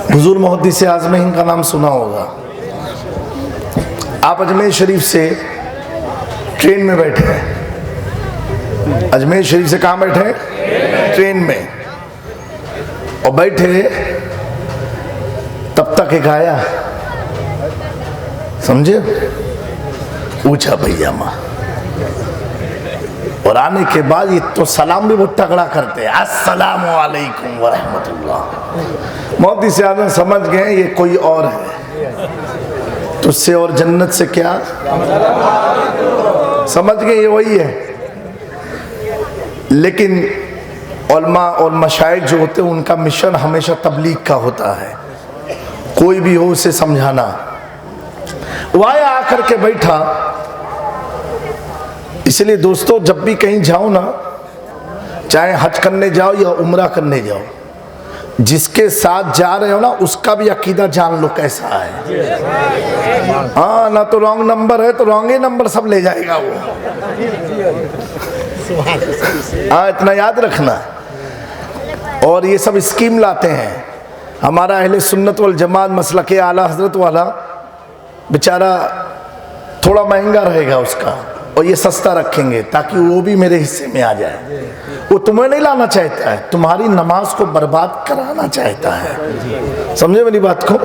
हुजूर मुहद्दिस आज़म हिंद का नाम सुना होगा। आप अजमेर शरीफ से ट्रेन में बैठे हैं, अजमेर शरीफ से कहाँ बैठे हैं? ट्रेन में। और बैठे तब तक एक आया, समझे, पूछा भैया माँ, और आने के बाद ये तो सलाम भी बहुत तगड़ा करते हैं, अस्सलामु अलैकुम व रहमतुल्लाह। मोदी से आदमी समझ गए ये कोई और है, तो उससे और जन्नत से क्या समझ गए ये वही है। लेकिन उलमा और मशाइख जो होते हैं उनका मिशन हमेशा तबलीग का होता है, कोई भी हो उसे समझाना। वहाँ आकर के बैठा। इसलिए दोस्तों जब भी कहीं जाओ ना, चाहे हज करने जाओ या उम्रा करने जाओ, जिसके साथ जा रहे हो ना उसका भी अकीदा जान लो कैसा है। हाँ ना तो रॉन्ग नंबर है तो रॉन्ग ही नंबर सब ले जाएगा वो। हाँ इतना याद रखना। और ये सब स्कीम लाते हैं। हमारा अहले सुन्नत वल जमात मसलके आला हजरत वाला बेचारा थोड़ा महंगा रहेगा उसका, और ये सस्ता रखेंगे ताकि वो भी मेरे हिस्से में आ जाए। वो तुम्हें नहीं लाना चाहता है, तुम्हारी नमाज को बर्बाद कराना चाहता है। समझे मेरी बात को?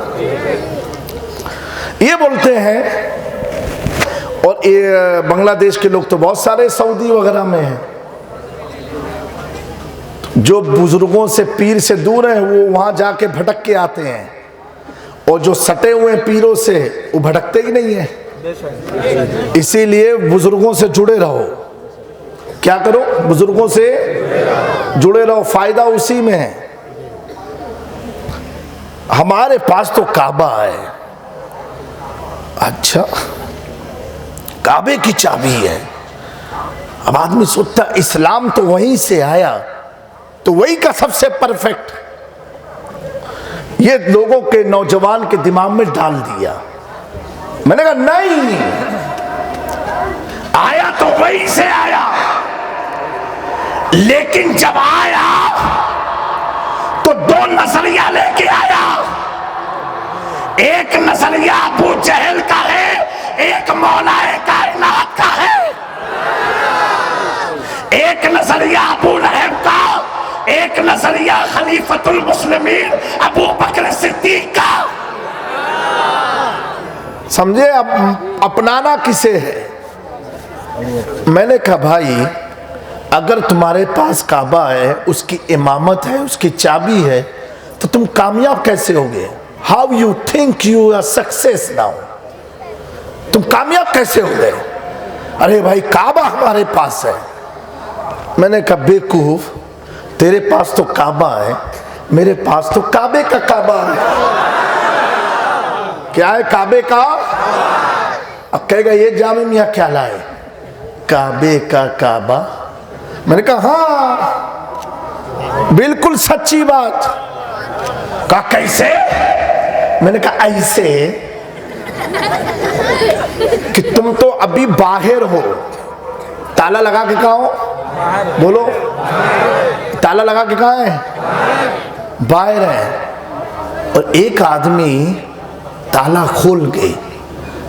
ये बोलते हैं। और ये बांग्लादेश के लोग तो बहुत सारे सऊदी वगैरह में हैं, जो बुजुर्गों से पीर से दूर हैं वो वहां जाके भटक के आते हैं, और जो सटे हुए पीरों से वो भटकते ही नहीं है। इसीलिए बुजुर्गों से जुड़े रहो। क्या करो? बुजुर्गों से जुड़े रहो, फायदा उसी में है। हमारे पास तो काबा है। अच्छा, काबे की चाबी है। अब आदमी सोचता इस्लाम तो वहीं से आया, तो वही का सबसे परफेक्ट। ये लोगों के नौजवान के दिमाग में डाल दिया। मैंने कहा नहीं, आया तो वहीं से आया, लेकिन जब आया तो दो नजरिया लेके आया। एक नजरिया अबू जहल का है, एक मौलाए कायनात का है। एक नजरिया अबू लहब का, एक नजरिया खलीफतुल मुस्लिमीन अबू बकर सिद्दीक का। समझे? अब अपनाना किसे है? मैंने कहा भाई अगर तुम्हारे पास काबा है, उसकी इमामत है, उसकी चाबी है, तो तुम कामयाब कैसे होगे? How you think you are success now? तुम कामयाब कैसे हो गए? अरे भाई काबा हमारे पास है। मैंने कहा बेवकूफ, तेरे पास तो काबा है, मेरे पास तो काबे का काबा है। क्या है काबे का? अब कहेगा ये जामे मियां क्या लाए? काबे का काबा। मैंने कहा हाँ बिल्कुल सच्ची बात। कहा कैसे? मैंने कहा ऐसे कि तुम तो अभी बाहर हो, ताला लगा के कहा हो, बोलो ताला लगा के कहा है? बाहर है। और एक आदमी ताला खोल के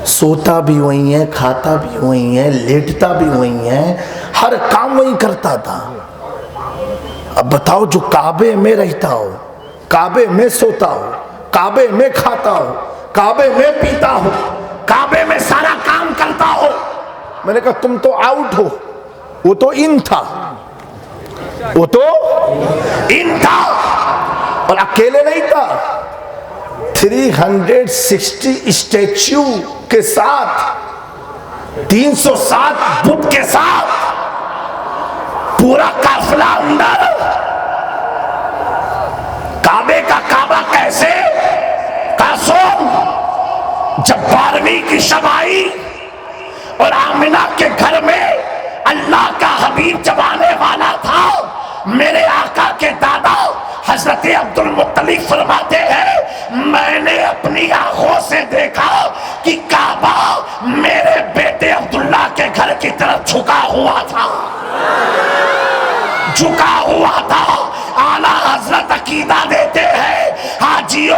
सोता भी वही है, खाता भी वही है, लेटता भी वही है, हर काम वही करता था। अब बताओ जो काबे में रहता हो, काबे में सोता हो, काबे में खाता हो, काबे में पीता हो, काबे में सारा काम करता हो। मैंने कहा तुम तो आउट हो, वो तो इन था, वो तो इन था। और अकेले नहीं था, 360 स्टैच्यू के साथ, 307 बुत के साथ पूरा काफिला अंदर। काबे का काबा कैसे? कासोम जब 12वीं की शब आई और आमिना के घर में अल्लाह का हबीब जब आने वाला था, मेरे आका के दादा हजरत अब्दुल मुत्तलिब फरमाते हैं मैंने अपनी आंखों से देखा कि काबा मेरे बेटे अब्दुल्ला के घर की तरफ झुका हुआ था, झुका हुआ था। आला हजरत अकीदा देते हैं हाजियों